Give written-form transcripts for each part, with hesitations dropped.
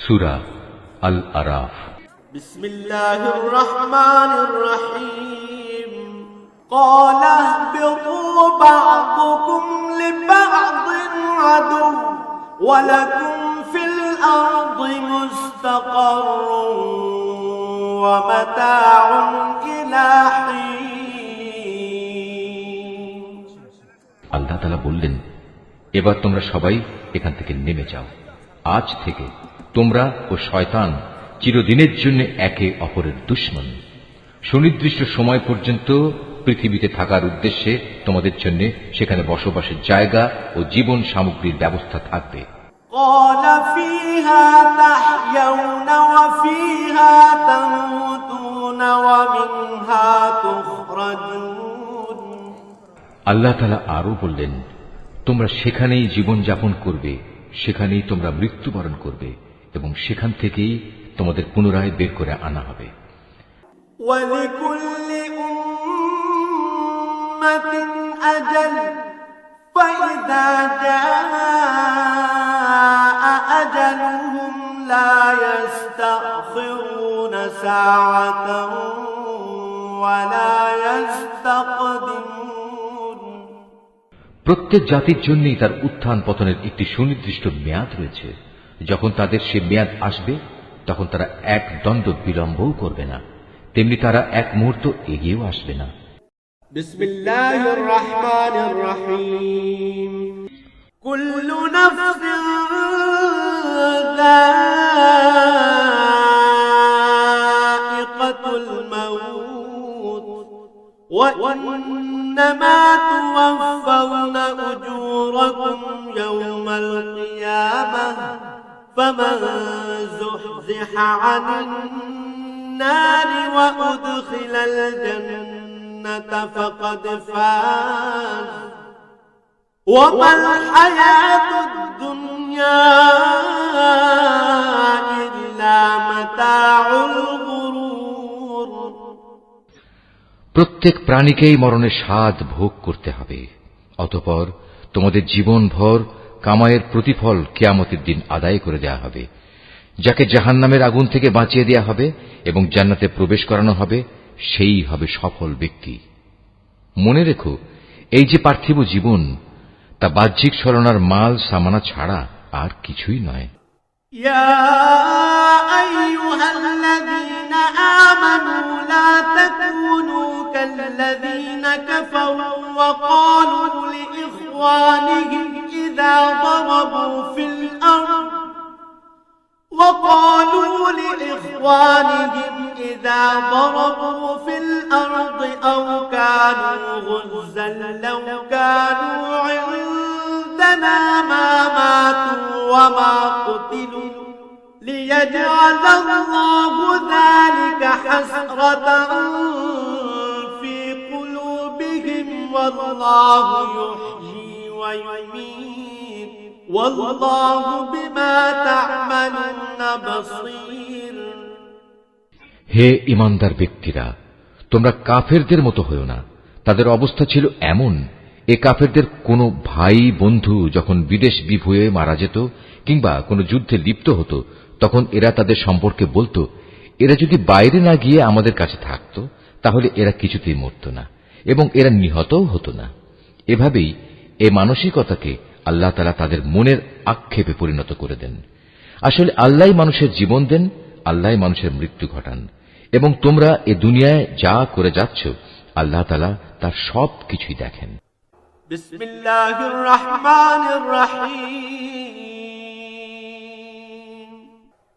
সূরা আল আরাফ। বিসমিল্লাহির রহমানির রহিম। قال اهبطوا بعضكم لبعض عدو ولكم في الأرض مستقر ومتاع إلى حين। আল্লাহ তাআলা বললেন, এবার তোমরা সবাই এখান থেকে নেমে যাও। আজ থেকে তোমরা ও শয়তান চিরদিনের জন্য একে অপরের দুশমন। সুনির্দিষ্ট সময় পর্যন্ত পৃথিবীতে থাকার উদ্দেশ্যে তোমাদের জন্য সেখানে বসবাসের জায়গা ও জীবন সামগ্রীর ব্যবস্থা থাকবে। قال فيها تحيون وفيها تموتون ومنها تخرجون। আল্লাহ তাআলা আরো বললেন, তোমরা সেখানেই জীবন যাপন করবে, সেখানেই তোমরা মৃত্যুবরণ করবে এবং সেখান থেকেই তোমাদের পুনরায় বের করে আনা হবে। وَلِكُلِّ أُمَّةٍ أَجَلٌ فَإِذَا جَاءَ أَجَلُهُمْ لَا يَسْتَأْخِرُونَ سَاعَةً وَلَا يَسْتَقْدِمُونَ। প্রত্যেক জাতির জন্যই তার উত্থান পতনের একটি সুনির্দিষ্ট মেয়াদ রয়েছে। যখন তাদের সে মেয়াদ আসবে তখন তারা এক দণ্ড বিলম্বও করবে না, তেমনি তারা এক মুহূর্ত এগিয়েও আসবে না। বিসমিল্লাহির রহমানির রহিম। কুল্লু নাফসিন যায়িকাতুল মাউত ওয়া ইন্নামা তুওয়াফাউনা উজুরাকুম ইয়াওমাল কিয়ামাহ ফামান যুহজিহা আনিন النار وأدخل الجنة فقد فاز وما الحياة الدنيا إلا متاع الغرور। প্রত্যেক প্রাণীকেই মরণের স্বাদ ভোগ করতে হবে, অতঃপর তোমাদের জীবনভর কামাইয়ের প্রতিফল কিয়ামতের দিন আদায় করে দেয়া হবে। যাকে জাহান্নামের আগুন থেকে বাঁচিয়ে দেয়া হবে এবং জান্নাতে প্রবেশ করানো হবে, সেই হবে সফল ব্যক্তি। মনে রেখো, এই যে পার্থিব জীবন, তা বাহ্যিক ছলনার মাল সামানা ছাড়া আর কিছুই নয়। ইয়া আইয়ুহাল্লাযীনা আমানু লা তাকুনু কাল্লাযীনা কাফারু ওয়া ক্বালু লিইখওয়ানিহিম ইযা দারাবু ফিল আরদ أو كانوا غزا لو كانوا عندنا ما ماتوا وما قتلوا ليجعل الله ذلك حسرة في قلوبهم والله يحيي ويميت والله بما تعملون بصير। হে ঈমানদার ব্যক্তিরা, তোমরা কাফেরদের মতো হয়ো না। তাদের অবস্থা ছিল এমন, এ কাফেরদের কোনো ভাই বন্ধু যখন বিদেশ বিভূয়ে মারা যেত কিংবা কোনো যুদ্ধে লিপ্ত হতো, তখন এরা তাদের সম্পর্কে বলতো, এরা যদি বাইরে না গিয়ে আমাদের কাছে থাকত তাহলে এরা কিছুতেই মরত না এবং এরা নিহতও হতো না। এভাবেই এ মানসিকতাকে আল্লাহ তাআলা তাদের মনের আক্ষেপে পরিণত করে দেন। আসলে আল্লাহই মানুষের জীবন দেন, আল্লাহই মানুষের মৃত্যু ঘটান এবং তোমরা এ দুনিয়ায় যা করে যাচ্ছ আল্লাহ তাআলা তার সব কিছুই দেখেন। বিসমিল্লাহির রহমানির রহিম।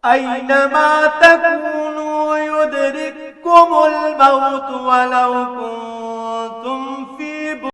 আইনামা তাকুনু ইউদরিকুমুল মাউত ওয়ালাউ